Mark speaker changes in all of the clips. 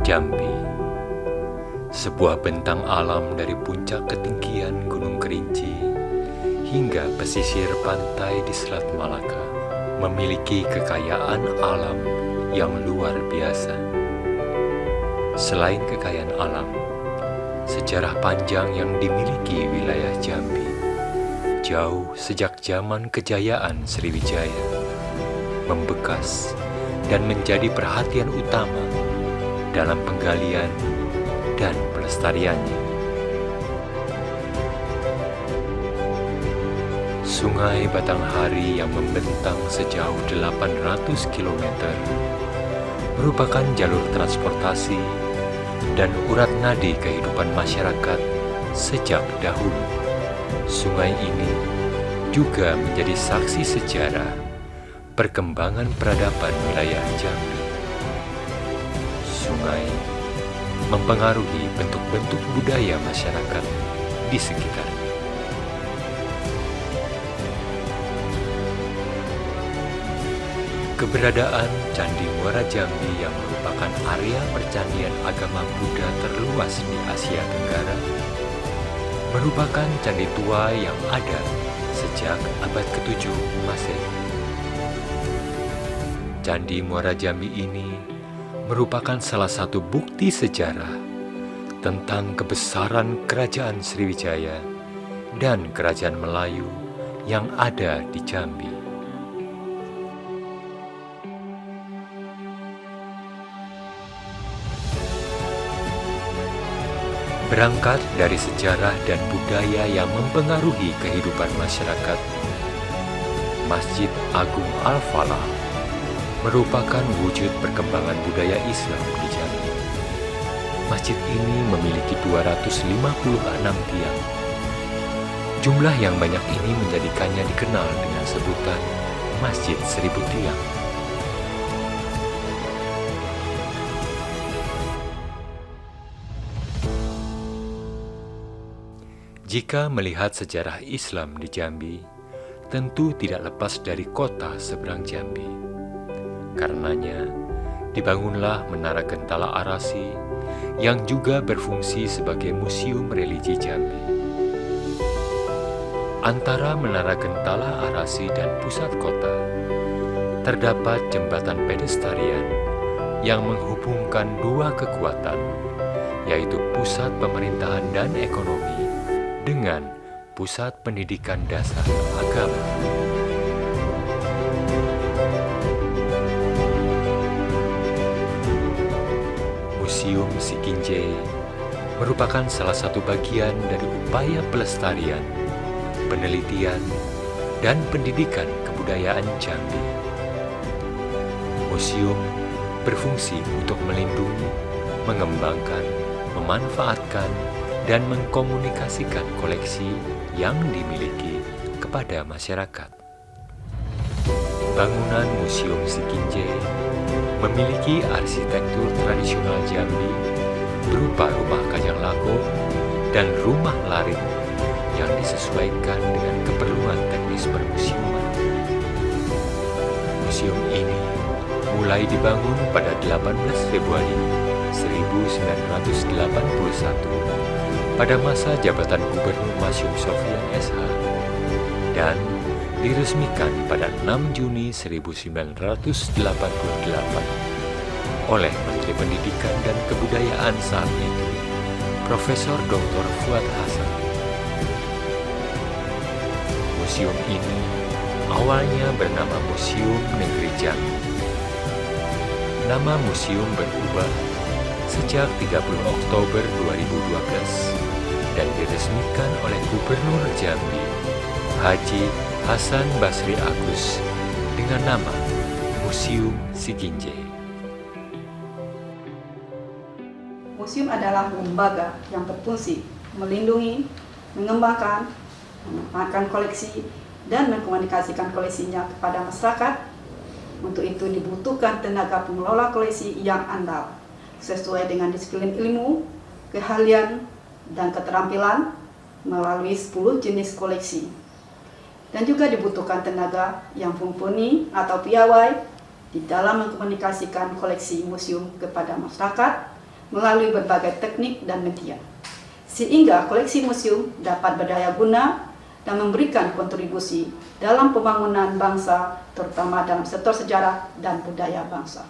Speaker 1: Jambi, sebuah bentang alam dari puncak ketinggian Gunung Kerinci hingga pesisir pantai di Selat Malaka, memiliki kekayaan alam yang luar biasa. Selain kekayaan alam, sejarah panjang yang dimiliki wilayah Jambi jauh sejak zaman kejayaan Sriwijaya membekas dan menjadi perhatian utama dalam penggalian dan pelestariannya. Sungai Batanghari yang membentang sejauh 800 km merupakan jalur transportasi dan urat nadi kehidupan masyarakat sejak dahulu. Sungai ini juga menjadi saksi sejarah perkembangan peradaban wilayah Jambi. Sungai mempengaruhi bentuk-bentuk budaya masyarakat di sekitarnya. Keberadaan Candi Muara Jambi yang merupakan area percandian agama Buddha terluas di Asia Tenggara merupakan candi tua yang ada sejak abad ke-7 Masehi. Candi Muara Jambi ini merupakan salah satu bukti sejarah tentang kebesaran Kerajaan Sriwijaya dan Kerajaan Melayu yang ada di Jambi. Berangkat dari sejarah dan budaya yang mempengaruhi kehidupan masyarakat, Masjid Agung Al-Falah merupakan wujud perkembangan budaya Islam di Jambi. Masjid ini memiliki 256 tiang. Jumlah yang banyak ini menjadikannya dikenal dengan sebutan Masjid 1000 Tiang. Jika melihat sejarah Islam di Jambi, tentu tidak lepas dari kota seberang Jambi. Karenanya, dibangunlah Menara Gentala Arasi yang juga berfungsi sebagai museum religi Jambi. Antara Menara Gentala Arasi dan pusat kota, terdapat jembatan pedestrian yang menghubungkan dua kekuatan, yaitu pusat pemerintahan dan ekonomi dengan pusat pendidikan dasar agama. Museum Sikinjai merupakan salah satu bagian dari upaya pelestarian, penelitian, dan pendidikan kebudayaan Jambi. Museum berfungsi untuk melindungi, mengembangkan, memanfaatkan, dan mengkomunikasikan koleksi yang dimiliki kepada masyarakat. Bangunan Museum Sikinjai memiliki arsitektur tradisional Jambi berupa rumah kajang lako dan rumah larit yang disesuaikan dengan keperluan teknis permusiuman. Museum ini mulai dibangun pada 18 Februari 1981 pada masa jabatan Gubernur Masyum Sofyan SH dan diresmikan pada 6 Juni 1988 oleh Menteri Pendidikan dan Kebudayaan saat itu, Profesor Dr. Fuad Hasan. Museum ini awalnya bernama Museum Negeri Jambi. Nama museum berubah sejak 30 Oktober 2012 dan diresmikan oleh Gubernur Jambi, Haji Hasan Basri Agus, dengan nama Museum Sikinjai.
Speaker 2: Museum adalah lembaga yang berfungsi melindungi, mengembangkan, memanfaatkan koleksi, dan mengkomunikasikan koleksinya kepada masyarakat. Untuk itu dibutuhkan tenaga pengelola koleksi yang andal, sesuai dengan disiplin ilmu, keahlian, dan keterampilan melalui 10 jenis koleksi. Dan juga dibutuhkan tenaga yang mumpuni atau piawai di dalam mengkomunikasikan koleksi museum kepada masyarakat melalui berbagai teknik dan media, sehingga koleksi museum dapat berdaya guna dan memberikan kontribusi dalam pembangunan bangsa, terutama dalam sektor sejarah dan budaya bangsa.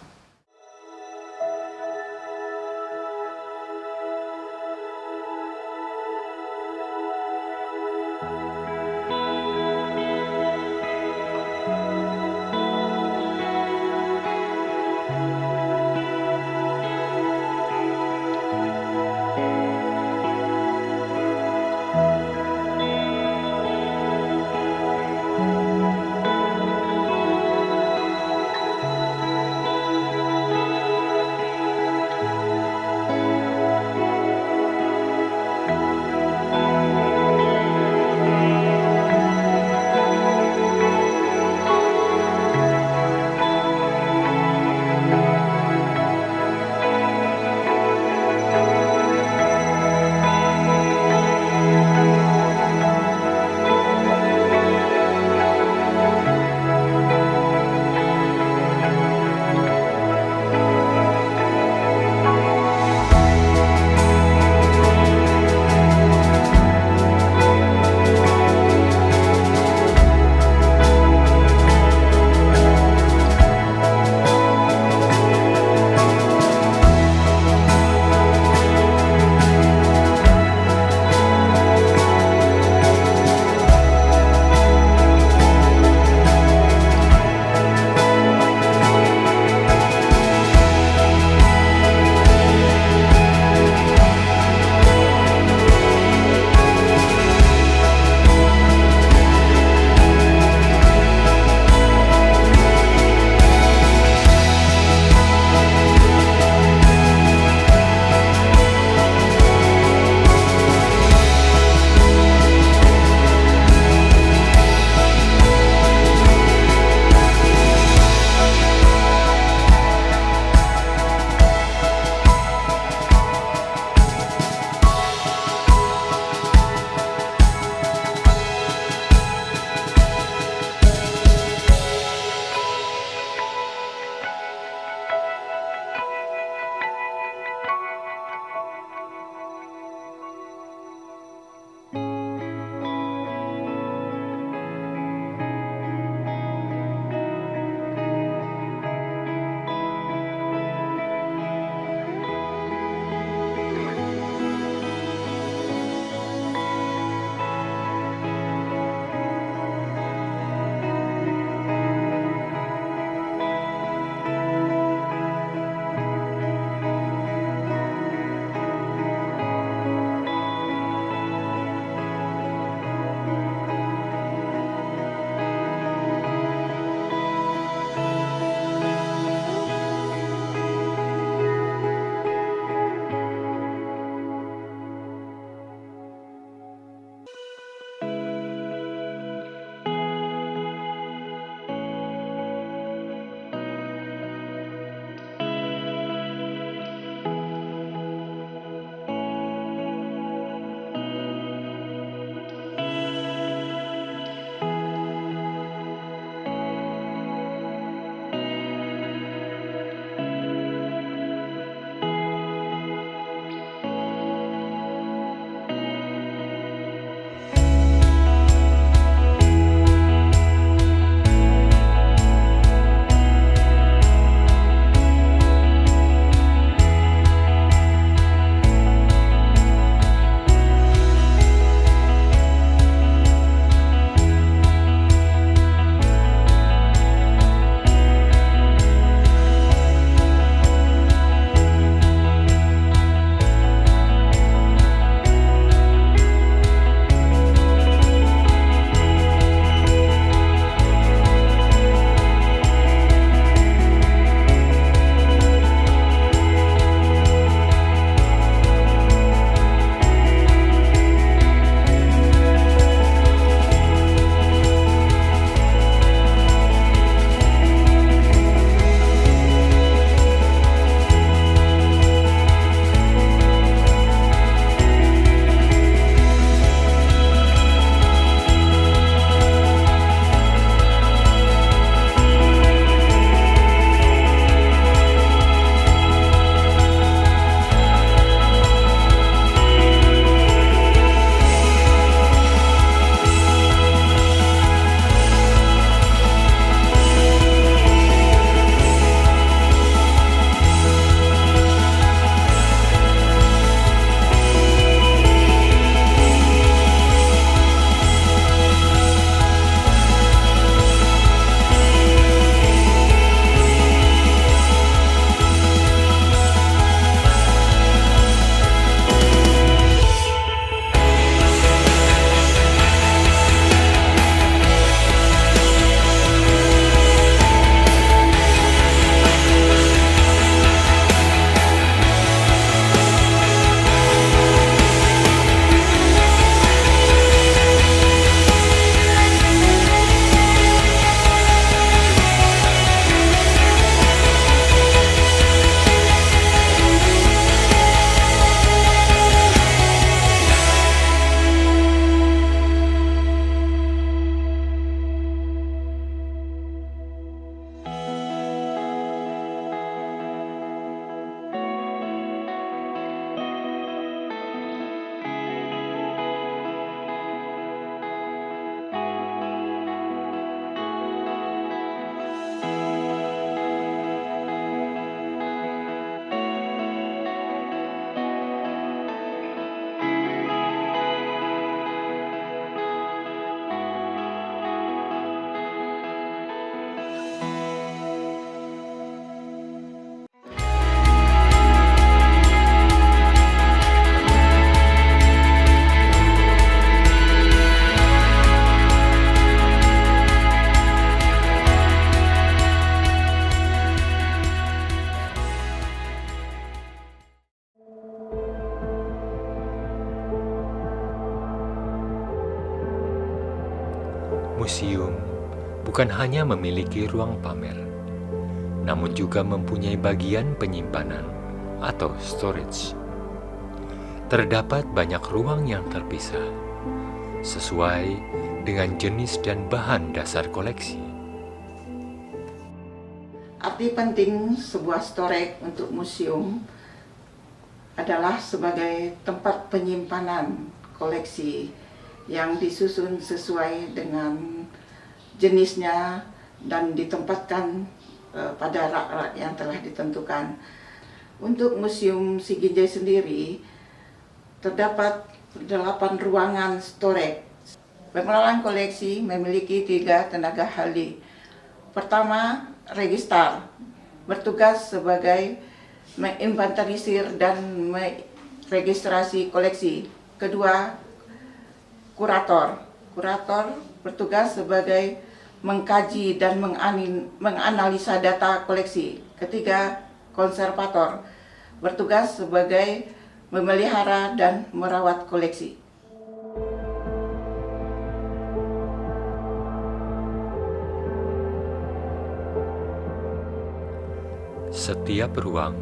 Speaker 1: Museum bukan hanya memiliki ruang pamer, namun juga mempunyai bagian penyimpanan atau storage. Terdapat banyak ruang yang terpisah, sesuai dengan jenis dan bahan dasar koleksi.
Speaker 3: Arti penting sebuah storage untuk museum adalah sebagai tempat penyimpanan koleksi yang disusun sesuai dengan jenisnya dan ditempatkan pada rak-rak yang telah ditentukan. Untuk Museum Siginjai sendiri terdapat 8 ruangan storage. Pengelolaan koleksi memiliki 3 tenaga ahli. Pertama, registrar, bertugas sebagai menginventarisir dan meregistrasi koleksi. Kedua, kurator bertugas sebagai mengkaji dan menganalisa data koleksi. Ketiga, konservator bertugas sebagai memelihara dan merawat koleksi.
Speaker 1: Setiap ruang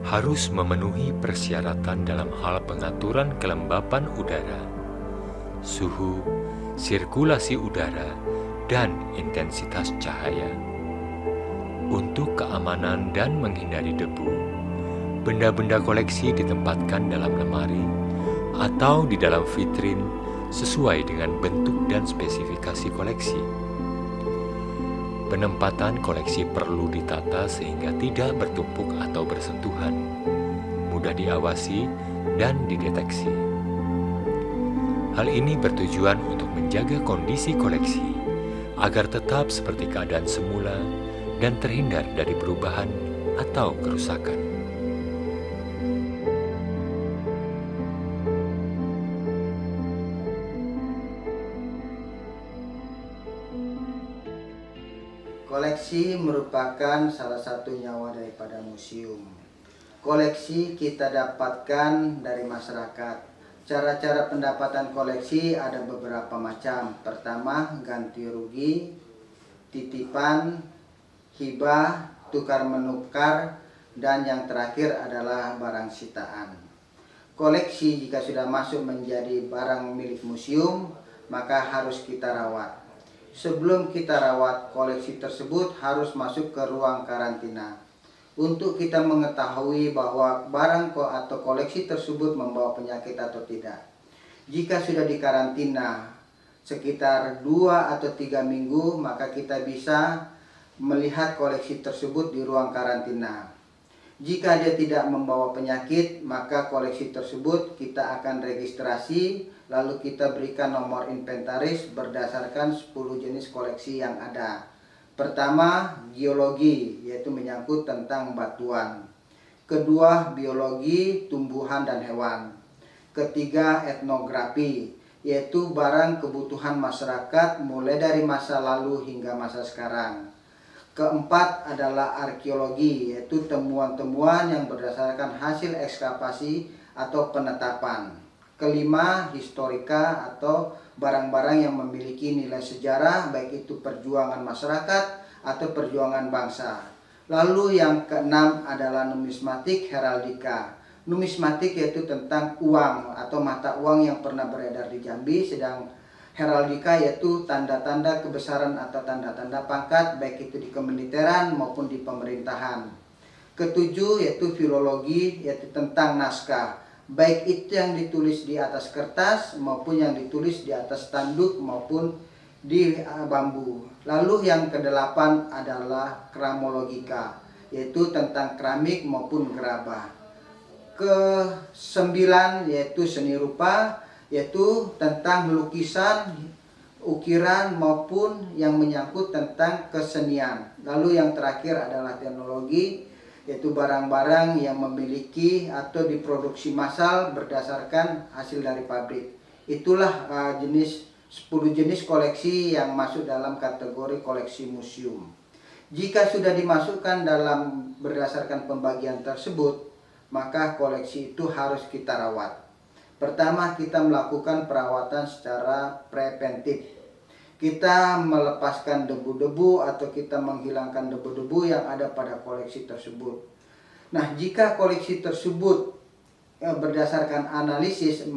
Speaker 1: harus memenuhi persyaratan dalam hal pengaturan kelembapan udara, suhu, sirkulasi udara, dan intensitas cahaya. Untuk keamanan dan menghindari debu, benda-benda koleksi ditempatkan dalam lemari atau di dalam vitrin sesuai dengan bentuk dan spesifikasi koleksi. Penempatan koleksi perlu ditata sehingga tidak bertumpuk atau bersentuhan, mudah diawasi dan dideteksi. Hal ini bertujuan untuk menjaga kondisi koleksi agar tetap seperti keadaan semula dan terhindar dari perubahan atau kerusakan.
Speaker 4: Koleksi merupakan salah satu nyawa daripada museum. Koleksi kita dapatkan dari masyarakat. Cara-cara pendapatan koleksi ada beberapa macam. Pertama, ganti rugi, titipan, hibah, tukar menukar, dan yang terakhir adalah barang sitaan. Koleksi jika sudah masuk menjadi barang milik museum, maka harus kita rawat. Sebelum kita rawat, koleksi tersebut harus masuk ke ruang karantina untuk kita mengetahui bahwa barang atau koleksi tersebut membawa penyakit atau tidak. Jika sudah dikarantina sekitar 2 atau 3 minggu, maka kita bisa melihat koleksi tersebut di ruang karantina. Jika dia tidak membawa penyakit, maka koleksi tersebut kita akan registrasi, lalu kita berikan nomor inventaris berdasarkan 10 jenis koleksi yang ada. Pertama, geologi, yaitu menyangkut tentang batuan. Kedua, biologi, tumbuhan dan hewan. Ketiga, etnografi, yaitu barang kebutuhan masyarakat mulai dari masa lalu hingga masa sekarang. Keempat adalah arkeologi, yaitu temuan-temuan yang berdasarkan hasil ekskavasi atau penetapan. Kelima, historika atau barang-barang yang memiliki nilai sejarah, baik itu perjuangan masyarakat atau perjuangan bangsa. Lalu yang keenam adalah numismatik heraldika. Numismatik yaitu tentang uang atau mata uang yang pernah beredar di Jambi, sedang heraldika yaitu tanda-tanda kebesaran atau tanda-tanda pangkat, baik itu di kemiliteran maupun di pemerintahan. Ketujuh yaitu filologi, yaitu tentang naskah, baik itu yang ditulis di atas kertas maupun yang ditulis di atas tanduk maupun di bambu. Lalu yang kedelapan adalah kramologika, yaitu tentang keramik maupun gerabah. Kesembilan yaitu seni rupa, yaitu tentang lukisan, ukiran maupun yang menyangkut tentang kesenian. Lalu yang terakhir adalah teknologi, yaitu barang-barang yang memiliki atau diproduksi massal berdasarkan hasil dari pabrik. Itulah 10 jenis koleksi yang masuk dalam kategori koleksi museum. Jika sudah dimasukkan dalam berdasarkan pembagian tersebut, maka koleksi itu harus kita rawat. Pertama, kita melakukan perawatan secara preventif. kita melepaskan debu-debu atau kita menghilangkan debu-debu yang ada pada koleksi tersebut. Nah, jika koleksi tersebut berdasarkan analisis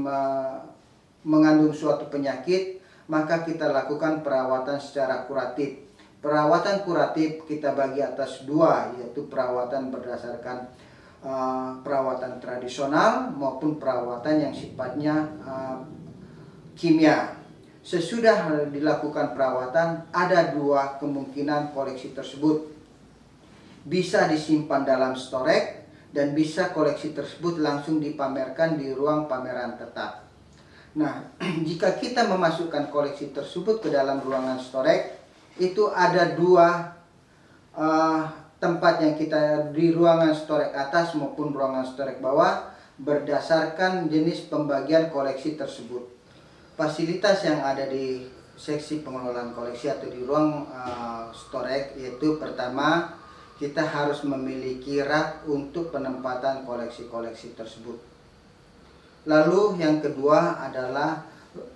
Speaker 4: mengandung suatu penyakit, maka kita lakukan perawatan secara kuratif. Perawatan kuratif kita bagi atas dua, yaitu perawatan berdasarkan perawatan tradisional maupun perawatan yang sifatnya kimia. Sesudah dilakukan perawatan, ada dua kemungkinan koleksi tersebut bisa disimpan dalam storage dan bisa koleksi tersebut langsung dipamerkan di ruang pameran tetap. Nah, jika kita memasukkan koleksi tersebut ke dalam ruangan storage, itu ada dua tempat yang kita di ruangan storage atas maupun ruangan storage bawah berdasarkan jenis pembagian koleksi tersebut. Fasilitas yang ada di seksi pengelolaan koleksi atau di ruang storage yaitu pertama, kita harus memiliki rak untuk penempatan koleksi-koleksi tersebut. Lalu yang kedua adalah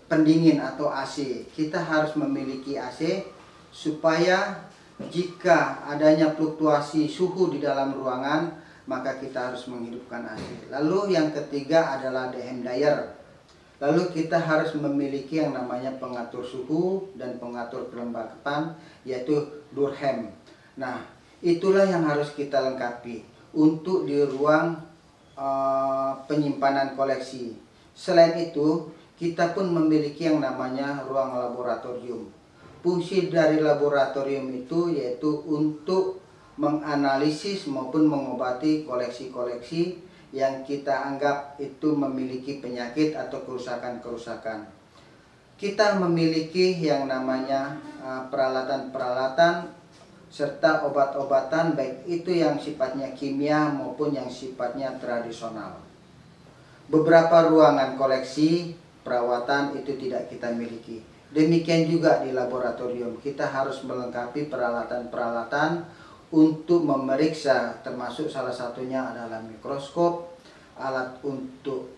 Speaker 4: pendingin atau AC. Kita harus memiliki AC supaya jika adanya fluktuasi suhu di dalam ruangan, maka kita harus menghidupkan AC. Lalu yang ketiga adalah dehumidifier. Lalu kita harus memiliki yang namanya pengatur suhu dan pengatur kelembapan, yaitu Durkheim. Nah, itulah yang harus kita lengkapi untuk di ruang penyimpanan koleksi. Selain itu, kita pun memiliki yang namanya ruang laboratorium. Fungsi dari laboratorium itu yaitu untuk menganalisis maupun mengobati koleksi-koleksi yang kita anggap itu memiliki penyakit atau kerusakan-kerusakan. Kita memiliki yang namanya peralatan-peralatan serta obat-obatan, baik itu yang sifatnya kimia maupun yang sifatnya tradisional. Beberapa ruangan koleksi perawatan itu tidak kita miliki. Demikian juga di laboratorium, kita harus melengkapi peralatan-peralatan untuk memeriksa, termasuk salah satunya adalah mikroskop, alat untuk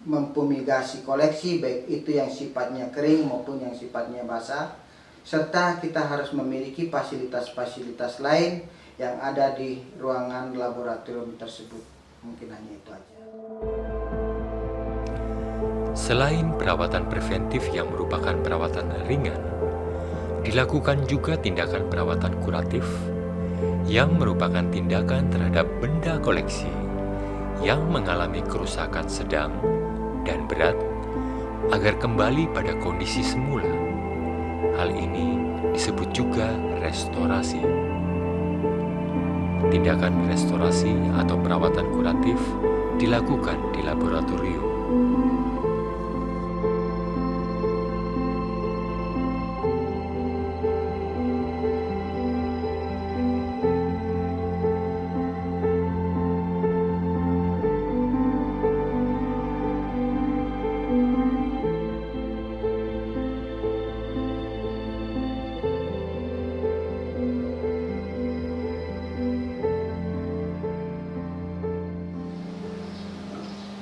Speaker 4: memfumigasi koleksi, baik itu yang sifatnya kering maupun yang sifatnya basah. Serta kita harus memiliki fasilitas-fasilitas lain yang ada di ruangan laboratorium tersebut. Mungkin hanya itu aja.
Speaker 1: Selain perawatan preventif yang merupakan perawatan ringan, dilakukan juga tindakan perawatan kuratif yang merupakan tindakan terhadap benda koleksi yang mengalami kerusakan sedang dan berat agar kembali pada kondisi semula. Hal ini disebut juga restorasi. Tindakan restorasi atau perawatan kuratif dilakukan di laboratorium.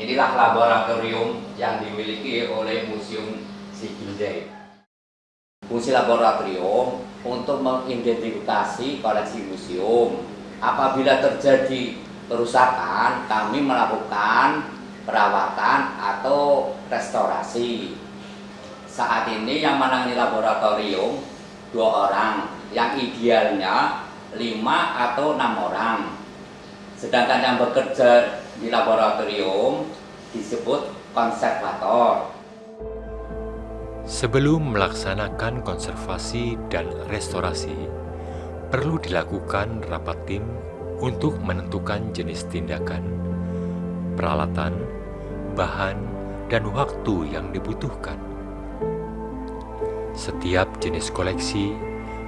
Speaker 5: Inilah laboratorium yang dimiliki oleh Museum Sigilde. Fungsi laboratorium untuk mengidentifikasi koleksi museum. Apabila terjadi kerusakan, kami melakukan perawatan atau restorasi. Saat ini yang menangani laboratorium 2 orang, yang idealnya 5 atau 6 orang. Sedangkan yang bekerja di laboratorium disebut konservator.
Speaker 1: Sebelum melaksanakan konservasi dan restorasi, perlu dilakukan rapat tim untuk menentukan jenis tindakan, peralatan, bahan, dan waktu yang dibutuhkan. Setiap jenis koleksi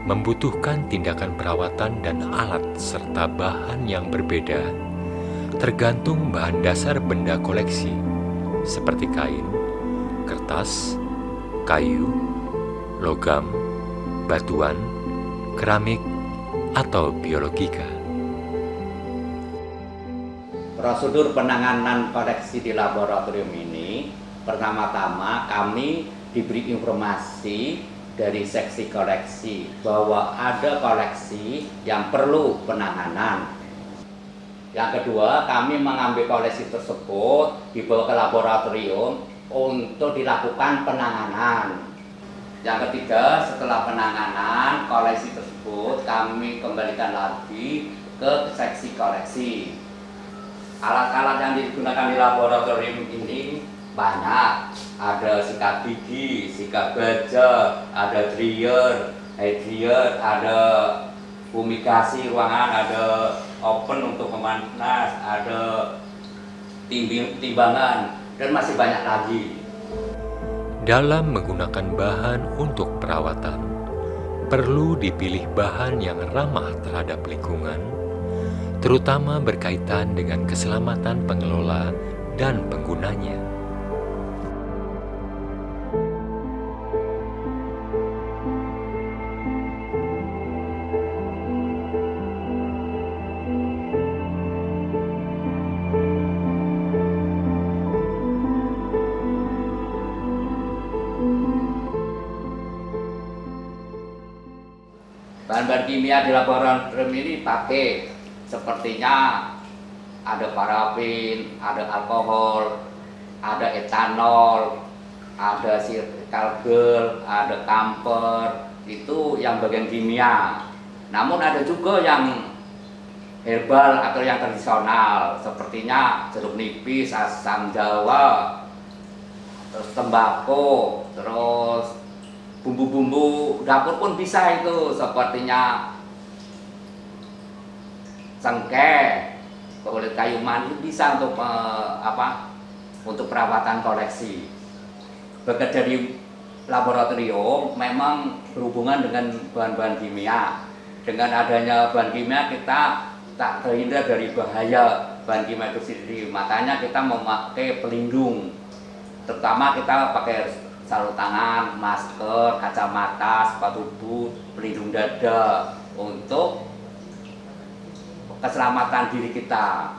Speaker 1: membutuhkan tindakan perawatan dan alat serta bahan yang berbeda, tergantung bahan dasar benda koleksi, seperti kain, kertas, kayu, logam, batuan, keramik, atau biologika.
Speaker 5: Prosedur penanganan koleksi di laboratorium ini, pertama-tama kami diberi informasi dari seksi koleksi bahwa ada koleksi yang perlu penanganan. Yang kedua, kami mengambil koleksi tersebut dibawa ke laboratorium untuk dilakukan penanganan. Yang ketiga, setelah penanganan koleksi tersebut kami kembalikan lagi ke seksi koleksi. Alat-alat yang digunakan di laboratorium ini banyak. Ada sikat gigi, sikat baja, ada dryer, hair dryer, ada fumigasi ruangan, ada oven untuk pemanas, ada timbangan, dan masih banyak lagi.
Speaker 1: Dalam menggunakan bahan untuk perawatan, perlu dipilih bahan yang ramah terhadap lingkungan, terutama berkaitan dengan keselamatan pengelola dan penggunanya.
Speaker 5: Bahan-bahan kimia di laboratorium ini pakai sepertinya ada parafin, ada alkohol, ada etanol, ada kalgel, ada kamper, itu yang bagian kimia. Namun ada juga yang herbal atau yang tradisional, sepertinya jeruk nipis, asam jawa, terus tembakau, terus bumbu-bumbu dapur pun bisa itu, sepertinya cengkeh, kulit kayu manis bisa untuk untuk perawatan koleksi. Bekerja di laboratorium memang berhubungan dengan bahan-bahan kimia. Dengan adanya bahan kimia kita tak terhindar dari bahaya bahan kimia itu sendiri. Makanya kita memakai pelindung. Terutama kita pakai sarung tangan, masker, kacamata, sepatu boot, pelindung dada untuk keselamatan diri kita.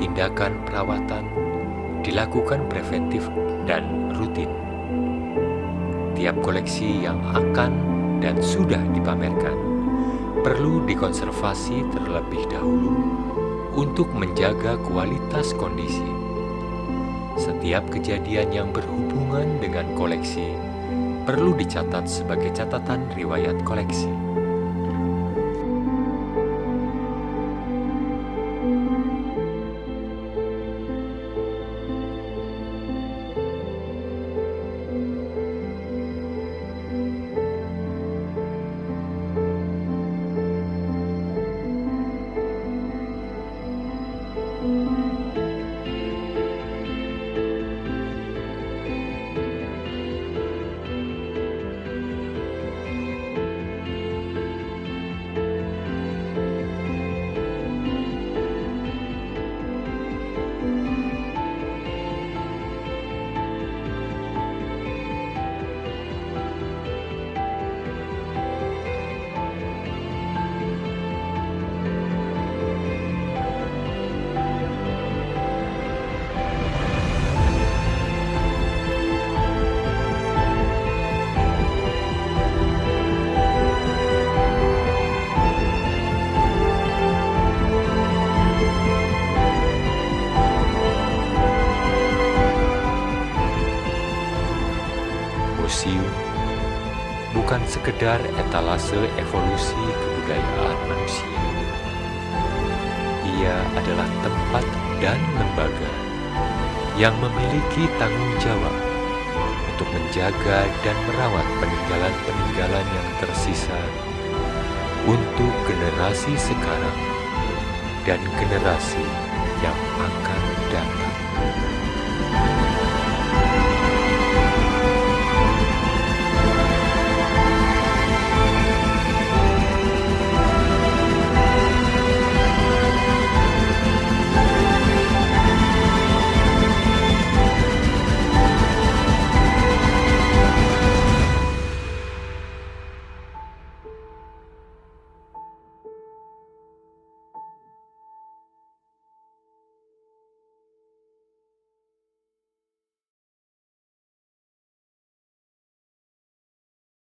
Speaker 1: Tindakan perawatan dilakukan preventif dan rutin. Tiap koleksi yang akan dan sudah dipamerkan perlu dikonservasi terlebih dahulu untuk menjaga kualitas kondisi. Setiap kejadian yang berhubungan dengan koleksi perlu dicatat sebagai catatan riwayat koleksi. Museum bukan sekedar etalase evolusi kebudayaan manusia. Ia adalah tempat dan lembaga yang memiliki tanggung jawab untuk menjaga dan merawat peninggalan-peninggalan yang tersisa untuk generasi sekarang dan generasi yang akan datang.